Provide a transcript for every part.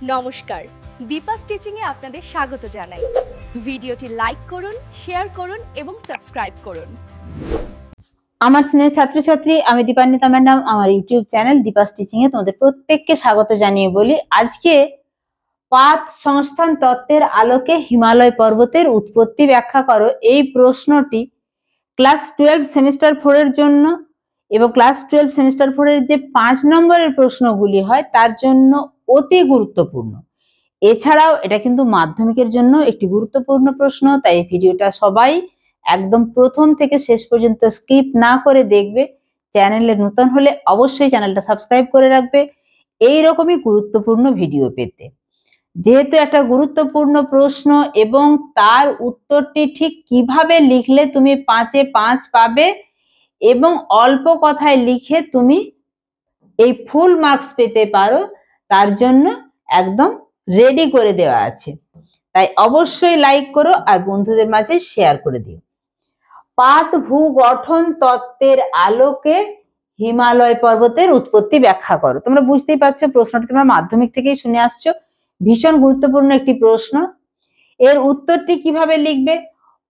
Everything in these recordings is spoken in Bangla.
নমস্কার, দীপাস টিচিং এ আপনাদের স্বাগত জানাই। ভিডিওটি লাইক করুন, শেয়ার করুন এবং সাবস্ক্রাইব করুন। আমার স্নেহের ছাত্রছাত্রী, আমি দীপান্বিতা ম্যাডাম, আমার ইউটিউব চ্যানেল দীপাস টিচিং এ তোমাদের প্রত্যেককে স্বাগত জানিয়ে বলি, আজকে পাত সংস্থান তত্ত্বের আলোকে হিমালয় পর্বতের উৎপত্তি ব্যাখ্যা করো। এই প্রশ্নটি ক্লাস 12 সেমিস্টার 4 এর জন্য এবং ক্লাস 12 সেমিস্টার 4 এর যে 5 নম্বরের প্রশ্নগুলি হয় তার জন্য অতি গুরুত্বপূর্ণ। এছাড়াও এটা কিন্তু মাধ্যমিকের জন্য একটি গুরুত্বপূর্ণ প্রশ্ন, তাই এই ভিডিওটা সবাই একদম প্রথম থেকে শেষ পর্যন্ত স্কিপ না করে দেখবে। চ্যানেলে নতুন হলে অবশ্যই চ্যানেলটা সাবস্ক্রাইব করে রাখবে এই রকমই গুরুত্বপূর্ণ ভিডিও পেতে। যেহেতু একটা গুরুত্বপূর্ণ প্রশ্ন এবং তার উত্তরটি ঠিক কিভাবে লিখলে তুমি 5-এ 5 পাবে এবং অল্প কথায় লিখে তুমি এই ফুল মার্কস পেতে পারো, তার জন্য একদম রেডি করে দেওয়া আছে। তাই অবশ্যই লাইক করো আর বন্ধুদের মাঝে শেয়ার করে দিও। পাত ভূগঠন তত্ত্বের আলোকে হিমালয় পর্বতের উৎপত্তি ব্যাখ্যা করো। তোমরা বুঝতেই পারছো প্রশ্নটি তোমরা মাধ্যমিক থেকেই শুনে আসছো, ভীষণ গুরুত্বপূর্ণ একটি প্রশ্ন। এর উত্তরটি কিভাবে লিখবে?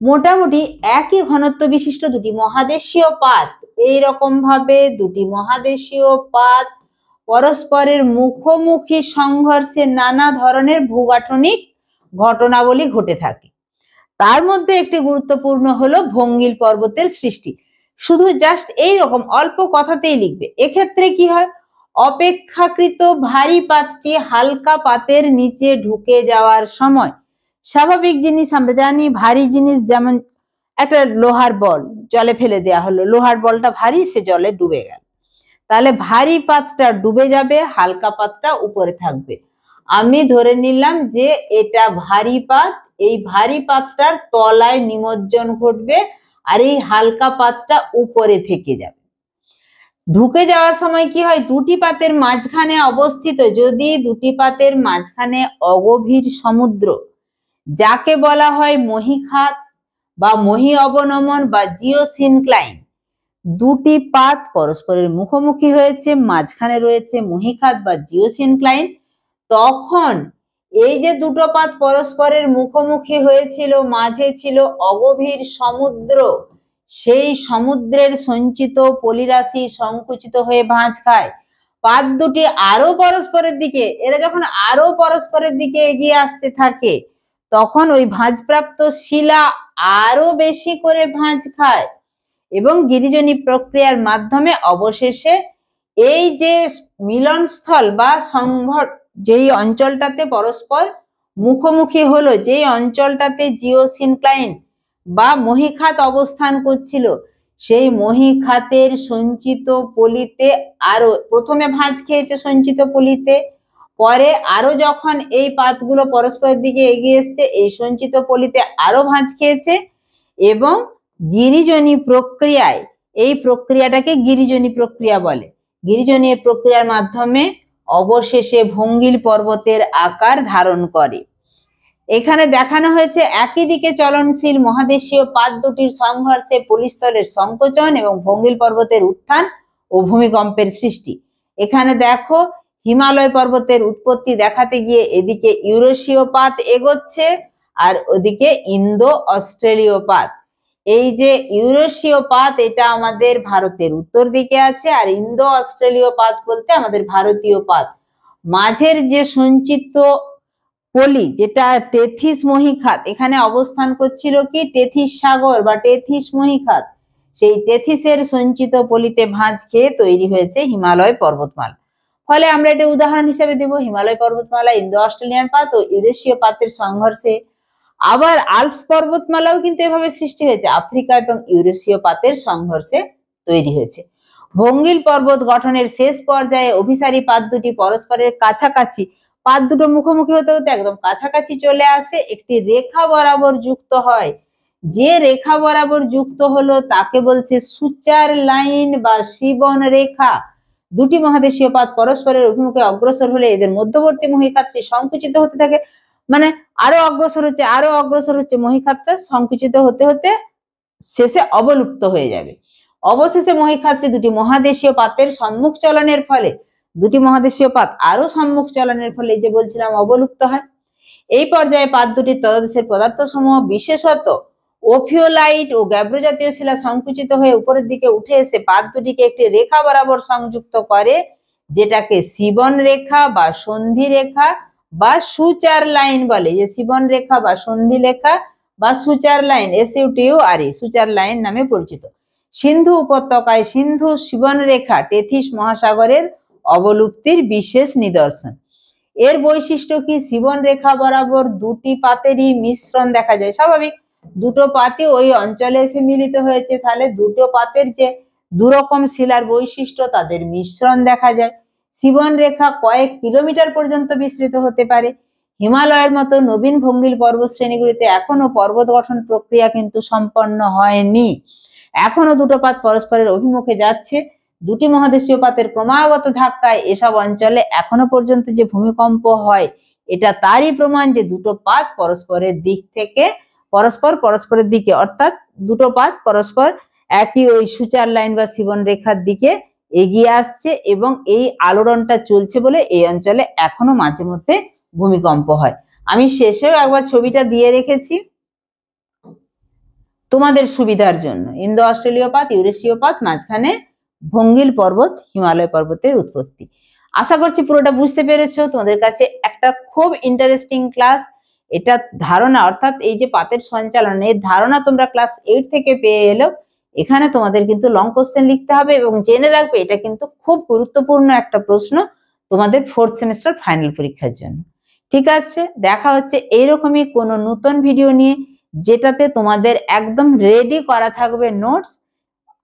মোটামুটি একই ঘনত্ব বিশিষ্ট দুটি মহাদেশীয় পাত, এইরকম ভাবে দুটি মহাদেশীয় পাত পরস্পরের মুখোমুখি সংঘর্ষে নানা ধরনের ভূগাঠনিক ঘটনাবলী ঘটে থাকে। তার মধ্যে একটি গুরুত্বপূর্ণ হলো ভঙ্গিল পর্বতের সৃষ্টি। শুধু জাস্ট এইরকম অল্প কথাতেই লিখবে। এক্ষেত্রে কি হয়, অপেক্ষাকৃত ভারী পাতটি হালকা পাতের নিচে ঢুকে যাওয়ার সময়, স্বাভাবিক জিনিস আমরা জানি, ভারী জিনিস যেমন একটা লোহার বল জলে ফেলে দেওয়া হলো, লোহার বলটা ভারী, সে জলে ডুবে গেল, তাহলে ভারী পাতটা ডুবে যাবে, হালকা পাতটা উপরে থাকবে। আমি ধরে নিলাম যে এটা ভারী পাত, এই ভারী পাতটার তলায় নিমজ্জন ঘটবে আর এই হালকা পাতটা উপরে থেকে যাবে। ঢুকে যাওয়ার সময় কি হয়, দুটি পাতের মাঝখানে অবস্থিত, যদি দুটি পাতের মাঝখানে অগভীর সমুদ্র, যাকে বলা হয় মহীখাত বা মহী অবনমন বা জিওসিনক্লাইন, দুটি পাত পরস্পরের মুখোমুখি হয়েছে, মাঝখানে রয়েছে মহীখাত বা জিওসিনক্লাইন, তখন এই যে দুটো পাত পরস্পরের মুখোমুখি হয়েছিল, মাঝে ছিল অগভীর সমুদ্র, সেই সমুদ্রের সঞ্চিত পলিরাশি সংকুচিত হয়ে ভাঁজ খায়। পাত দুটি আরো পরস্পরের দিকে, এরা যখন আরো পরস্পরের দিকে এগিয়ে আসতে থাকে তখন ওই ভাঁজপ্রাপ্ত শিলা আরো বেশি করে ভাঁজ খায় এবং গিরিজনী প্রক্রিয়ার মাধ্যমে অবশেষে এই যে মিলনস্থল বা সংঘর্ষ, যেই অঞ্চলটাতে পরস্পর মুখোমুখি হলো, যেই অঞ্চলটাতে জিওসিনক্লাইন বা মহীখাত অবস্থান করছিল, সেই মহীখাতের সঞ্চিত পলিতে আরো প্রথমে ভাঁজ খেয়েছে সঞ্চিত পলিতে, পরে আরো যখন এই পাতগুলো পরস্পরের দিকে এগিয়ে এসছে এই সঞ্চিত পলিতে আরো ভাঁজ খেয়েছে এবং গিরিজনী প্রক্রিয়ায়, এই প্রক্রিয়াটাকে গিরিজনী প্রক্রিয়া বলে, গিরিজনী প্রক্রিয়ার মাধ্যমে অবশেষে ভঙ্গিল পর্বতের আকার ধারণ করে। এখানে দেখানো হয়েছে একই দিকে চলনশীল মহাদেশীয় পাত দুটির সংঘর্ষে পলিস্তরের সংকোচন এবং ভঙ্গিল পর্বতের উত্থান ও ভূমিকম্পের সৃষ্টি। এখানে দেখো হিমালয় পর্বতের উৎপত্তি দেখাতে গিয়ে এদিকে ইউরেশীয় পাত এগোচ্ছে আর ওদিকে ইন্দো অস্ট্রেলীয় পাত। এই যে ইউরেশীয় পাত এটা আমাদের ভারতের উত্তর দিকে আছে আর ইন্দো অস্ট্রেলীয় পাত বলতে আমাদের ভারতীয় পাত। মাঝের যে সঞ্চিত পলি, যেটা টেথিস মহীখাত, এখানে অবস্থান করছিল কি টেথিস সাগর বা টেথিস মহীখাত, সেই টেথিসের সঞ্চিত পলিতে ভাঁজ খেয়ে তৈরি হয়েছে হিমালয় পর্বতমালা। ফলে আমরা এটা উদাহরণ হিসেবে দেব, হিমালয় পর্বতমালা ইন্দো অস্ট্রেলিয়ান পাত ও ইউরেশীয় পাতের সংঘর্ষে। আবার আল্পস পর্বতমালাও কিন্তু এভাবে সৃষ্টি হয়েছে, আফ্রিকা এবং ইউরেশীয় পাতের সংঘর্ষে তৈরি হয়েছে। ভঙ্গিল পর্বত গঠনের শেষ পর্যায়ে অভিসারী পাত দুটি পরস্পরের কাছাকাছি, পাত দুটো মুখোমুখি হতে হতে একদম কাছাকাছি চলে আসে, একটি রেখা বরাবর যুক্ত হয়। যে রেখা বরাবর যুক্ত হলো তাকে বলছে সুচার লাইন বা শিবন রেখা। দুটি মহাদেশীয় পাত পরস্পরের অভিমুখে অগ্রসর হলে এদের মধ্যবর্তী মহীখাতটি সংকুচিত হতে থাকে, মানে আরো অগ্রসর হচ্ছে আরো অগ্রসর হচ্ছে, মহীখাতটা সংকুচিত হতে হতে শেষে অবলুপ্ত হয়ে যাবে। অবশেষে মহীখাতটি দুটি মহাদেশীয় পাতের সম্মুখ চলনের ফলে দুটি মহাদেশীয় পাত আরো সম্মুখ চলনের ফলে এই যে বলছিলাম অবলুপ্ত হয়। এই পর্যায়ে পাত দুটির তলদেশের পদার্থ সমূহ বিশেষত ওফিওলাইট ও গ্যাব্রো জাতীয় শিলা সংকুচিত হয়ে উপরের দিকে উঠে এসে পাত দুটিকে একটি রেখা বরাবর সংযুক্ত করে, যেটাকে সিবন রেখা বা সন্ধি রেখা বা সুচার লাইন বলে। যে সিবন রেখা বা সন্ধি রেখা বা suture line, SUTURE, suture line নামে পরিচিত। সিন্ধু উপত্যকায় সিন্ধু সিবন রেখা টেথিস মহাসাগরের অবলুপ্তির বিশেষ নিদর্শন। এর বৈশিষ্ট্য কি? সিবন রেখা বরাবর দুটি পাতেরই মিশ্রণ দেখা যায়। স্বাভাবিক, দুটো পাতই ওই অঞ্চলে এসে মিলিত হয়েছে, তাহলে দুটো পাতের যে দুরকম শিলার বৈশিষ্ট্য তাদের মিশ্রণ দেখা যায়। সিবন রেখা কয়েক কিলোমিটার পর্যন্ত বিস্তৃত হতে পারে। হিমালয়ের মতো নবীন ভঙ্গিল পর্বত শ্রেণীগুলিতে এখনো পর্বত গঠন প্রক্রিয়া কিন্তু সম্পন্ন হয়নি। এখনো দুটো পাত পরস্পরের অভিমুখে যাচ্ছে। দুটি মহাদেশীয় পাতের ক্রমাগত ধাক্কায় এসব অঞ্চলে এখনো পর্যন্ত যে ভূমিকম্প হয়, এটা তারই প্রমাণ যে দুটো পাত পরস্পরের দিক থেকে পরস্পরের দিকে, অর্থাৎ দুটো পাত পরস্পর একই ওই সুচার লাইন বা সিবন রেখার দিকে এগিয়ে আসছে এবং এই আলোড়নটা চলছে বলে এই অঞ্চলে এখনো মাঝে মধ্যে ভূমিকম্প হয়। আমি শেষেও একবার ছবিটা দিয়ে রেখেছি তোমাদের সুবিধার জন্য। ইন্দো অস্ট্রেলীয় পাত, ইউরেশীয় পাত, মাঝখানে ভঙ্গিল পর্বত, হিমালয় পর্বতের উৎপত্তি। আশা করছি পুরোটা বুঝতে পেরেছো। তোমাদের কাছে একটা খুব ইন্টারেস্টিং ক্লাস, এটা ধারণা, অর্থাৎ এই যে পাতের সঞ্চালন, এর ধারণা তোমরা ক্লাস 8 থেকে পেয়ে এলো। এখানে তোমাদের কিন্তু লং কোশ্চেন লিখতে হবে এবং জেনে রাখবে এটা কিন্তু খুব গুরুত্বপূর্ণ একটা প্রশ্ন তোমাদের 4th সেমিস্টার ফাইনাল পরীক্ষার জন্য। ঠিক আছে, দেখা হচ্ছে এইরকমই কোনো নতুন ভিডিও নিয়ে, যেটাতে তোমাদের একদম রেডি করা থাকবে নোটস,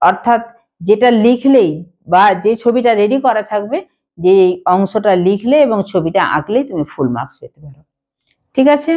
অর্থাৎ যেটা লিখলেই বা যে ছবিটা রেডি করা থাকবে, যে অংশটা লিখলে এবং ছবিটা আঁকলেই তুমি ফুল মার্কস পেতে পারো। ঠিক আছে।